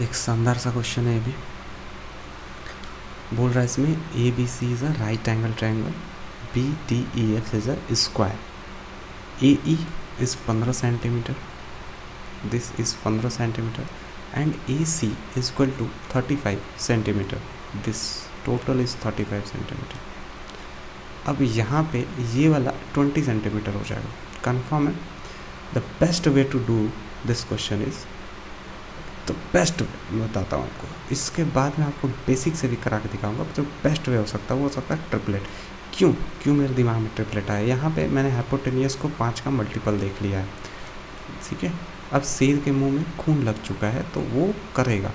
एक शानदार सा क्वेश्चन है ये भी। बोल रहा है इसमें A B C is a right angle triangle, B D E F is a square, A E is 15 centimetre, this is 15 centimetre and A C is equal to 35 centimetre, this total is 35 centimetre. अब यहाँ पे ये वाला 20 centimetre हो जाएगा, confirm है। The best way to do this question is, तो best मैं बताता हूँ आपको, इसके बाद मैं आपको बेसिक से भी करा के दिखाऊंगा। जो बेस्ट वे हो सकता है वो हो सकता है ट्रिपलेट। क्यों मेरे दिमाग में ट्रिपलेट आया, यहाँ पे मैंने हाइपोटेनियस को 5 का मल्टीपल देख लिया है, ठीक है। अब शेर के मुंह में खून लग चुका है तो वो करेगा,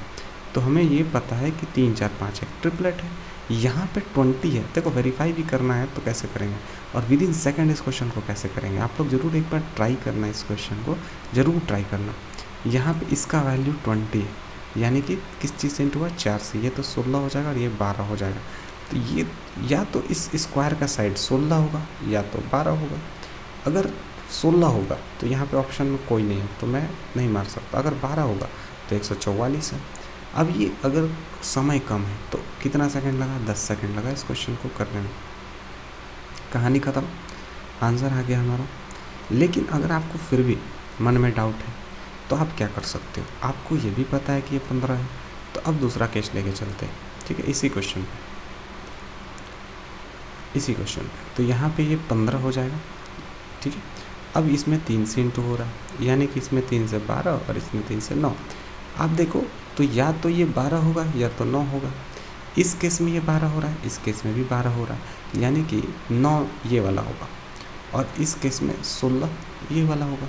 तो हमें ये पता है कि 3 4 5 है, ट्रिपलेट है। यहाँ पे 20 है, देखो वेरीफाई भी करना है तो कैसे करेंगे, और विद इन सेकेंड इस क्वेश्चन को कैसे करेंगे। आप लोग ज़रूर एक बार ट्राई करना, इस क्वेश्चन को ज़रूर ट्राई करना। यहाँ पे इसका वैल्यू 20 है, यानी कि किस चीज़ से इंटू हुआ, 4 से, ये तो 16 हो जाएगा और ये 12 हो जाएगा। तो ये या तो इस स्क्वायर का साइड 16 होगा या तो 12 होगा। अगर 16 होगा तो यहाँ पे ऑप्शन में कोई नहीं है तो मैं नहीं मार सकता, अगर 12 होगा तो 144 है। अब ये अगर समय कम है तो कितना सेकंड लगा, 10 सेकंड लगा इस क्वेश्चन को करने में, कहानी ख़त्म, आंसर आ गया हमारा। लेकिन अगर आपको फिर भी मन में डाउट है तो आप क्या कर सकते हो, आपको ये भी पता है कि ये 15 है, तो अब दूसरा केस लेके चलते हैं, ठीक है। इसी क्वेश्चन पे तो यहाँ पे ये 15 हो जाएगा, ठीक है। अब इसमें 3 से इंटू हो रहा है, यानी कि इसमें 3 से 12 और इसमें 3 से 9। आप देखो तो या तो ये 12 होगा या तो 9 होगा। इस केस में ये 12 हो रहा है, इस केस में भी 12 हो रहा है, यानी कि 9 ये वाला होगा, और इस केस में 16 ये वाला होगा।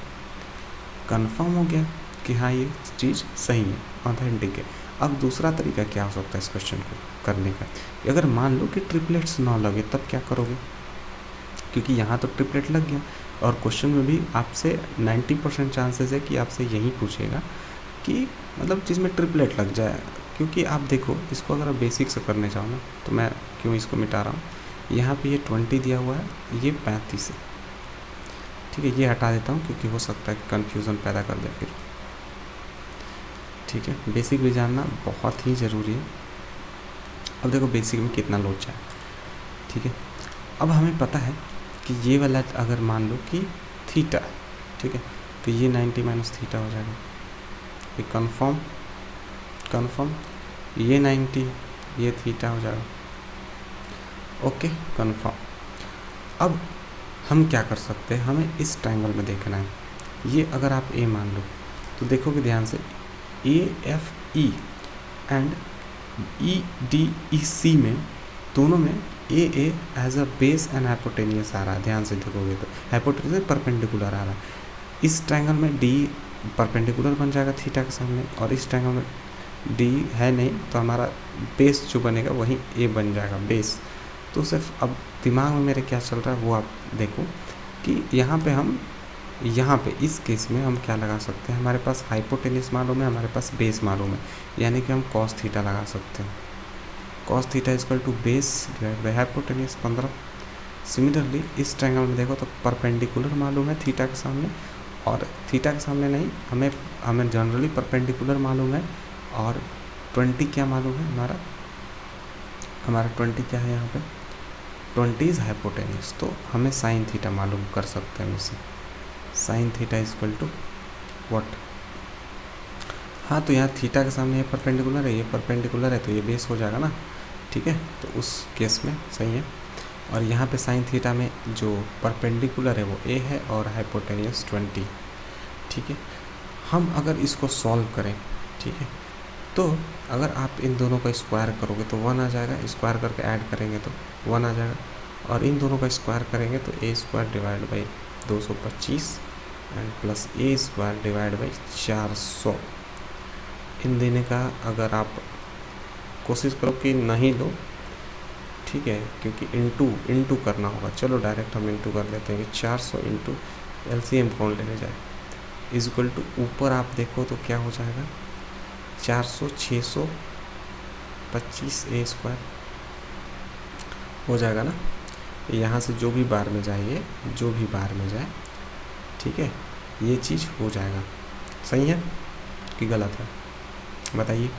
कंफर्म हो गया कि हाँ ये चीज़ सही है, ऑथेंटिक है। अब दूसरा तरीका क्या हो सकता है इस क्वेश्चन को करने का, अगर मान लो कि ट्रिपलेट्स ना लगे तब क्या करोगे, क्योंकि यहाँ तो ट्रिपलेट लग गया और क्वेश्चन में भी आपसे 90% चांसेस है कि आपसे यही पूछेगा कि मतलब जिसमें ट्रिपलेट लग जाए। क्योंकि आप देखो इसको अगर आप बेसिक से करने चाहो ना, तो मैं क्यों इसको मिटा रहा हूँ, यहाँ पे ये 20 दिया हुआ है, ये 35 है, ठीक है। ये हटा देता हूँ क्योंकि हो सकता है कि कन्फ्यूज़न पैदा कर दे फिर, ठीक है। बेसिक भी जानना बहुत ही ज़रूरी है। अब देखो बेसिक में कितना लोड जाए, ठीक है। अब हमें पता है कि ये वाला अगर मान लो कि थीटा, ठीक है, तो ये 90 माइनस थीटा हो जाएगा, ये कन्फर्म, ये 90 ये थीटा हो जाएगा, ओके कन्फर्म। अब हम क्या कर सकते हैं, हमें इस ट्रायंगल में देखना है, ये अगर आप ए मान लो तो देखोगे ध्यान से, A F E and E D E C में दोनों में A as a base and hypotenuse आ रहा है, ध्यान से देखोगे तो हाइपोटेनियस परपेंडिकुलर आ रहा है। इस ट्रायंगल में डी परपेंडिकुलर बन जाएगा थीटा के सामने, और इस ट्रायंगल में डी है नहीं तो हमारा बेस जो बनेगा वही ए बन जाएगा, बेस। तो सिर्फ अब दिमाग में मेरे क्या चल रहा है वो आप देखो कि यहाँ पे इस केस में हम क्या लगा सकते हैं, हमारे पास हाइपोटेनियस मालूम है, हमारे पास बेस मालूम है, यानी कि हम कॉस थीटा लगा सकते हैं। Cos theta equal to base divide by hypotenuse 15। Similarly इस ट्रायंगल में देखो तो परपेंडिकुलर मालूम है थीटा के सामने, और थीटा के सामने नहीं, हमें जनरली परपेंडिकुलर मालूम है, और 20 क्या मालूम है हमारा 20 क्या है यहाँ पे, 20 इज़ हाइपोटेनियस, तो हमें साइन थीटा मालूम कर सकते हैं उससे, sine theta equal to what. हाँ तो यहाँ थीटा के सामने ये परपेंडिकुलर है, ये परपेंडिकुलर है तो ये बेस हो जाएगा ना, ठीक है। तो उस केस में सही है। और यहाँ पे साइन थीटा में जो परपेंडिकुलर है वो ए है और हाइपोटेनियस 20, ठीक है। हम अगर इसको सॉल्व करें, ठीक है, तो अगर आप इन दोनों का स्क्वायर करोगे तो 1 आ जाएगा, स्क्वायर करके ऐड करेंगे तो 1 आ जाएगा, और इन दोनों का स्क्वायर करेंगे तो A square divide by 225 and plus A square divide by 400। इन देने का अगर आप कोशिश करो कि नहीं लो, ठीक है, क्योंकि इंटू करना होगा। चलो डायरेक्ट हम इंटू कर लेते हैं कि 400 इंटू एलसीएम कौन लेने जाए, इज इक्वल टू ऊपर आप देखो तो क्या हो जाएगा 400 625 ए स्क्वायर हो जाएगा ना। यहाँ से जो भी बार में जाए, ठीक है, ये चीज़ हो जाएगा। सही है कि गलत है? बताइए,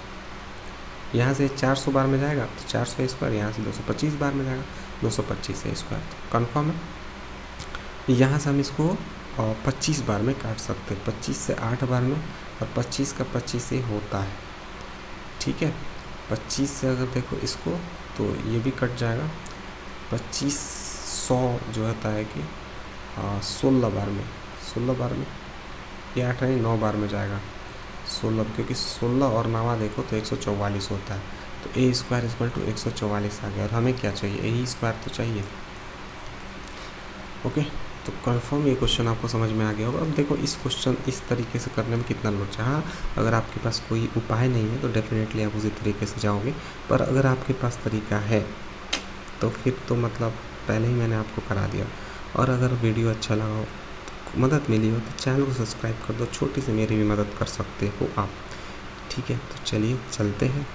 यहाँ से 400 बार में जाएगा तो 400 स्क्वायर, यहाँ से 225 बार में जाएगा 225 स्क्वायर, तो कन्फर्म है। यहाँ से हम इसको 25 बार में काट सकते हैं, 25 से 8 बार में, और 25 का 25 ही होता है, ठीक है। 25 से अगर देखो इसको तो ये भी कट जाएगा, 2500 जो होता है कि 16 बार में, 16 बार में, ये 8 नहीं 9 बार में जाएगा 16, क्योंकि 16 और 9 देखो तो 144 होता है, तो ए स्क्वायर इक्वल टू 144 आ गया। और हमें क्या चाहिए, ए स्क्वायर तो चाहिए। ओके, तो कंफर्म ये क्वेश्चन आपको समझ में आ गया होगा। अब देखो इस क्वेश्चन इस तरीके से करने में कितना लोड चाहिए। हाँ, अगर आपके पास कोई उपाय नहीं है तो डेफिनेटली आप उसी तरीके से जाओगे, पर अगर आपके पास तरीका है तो फिर तो मतलब पहले ही मैंने आपको करा दिया। और अगर वीडियो अच्छा लगा हो, तो मदद मिली हो, तो चैनल को सब्सक्राइब कर दो, छोटी सी मेरी भी मदद कर सकते हो आप, ठीक है। तो चलिए चलते हैं।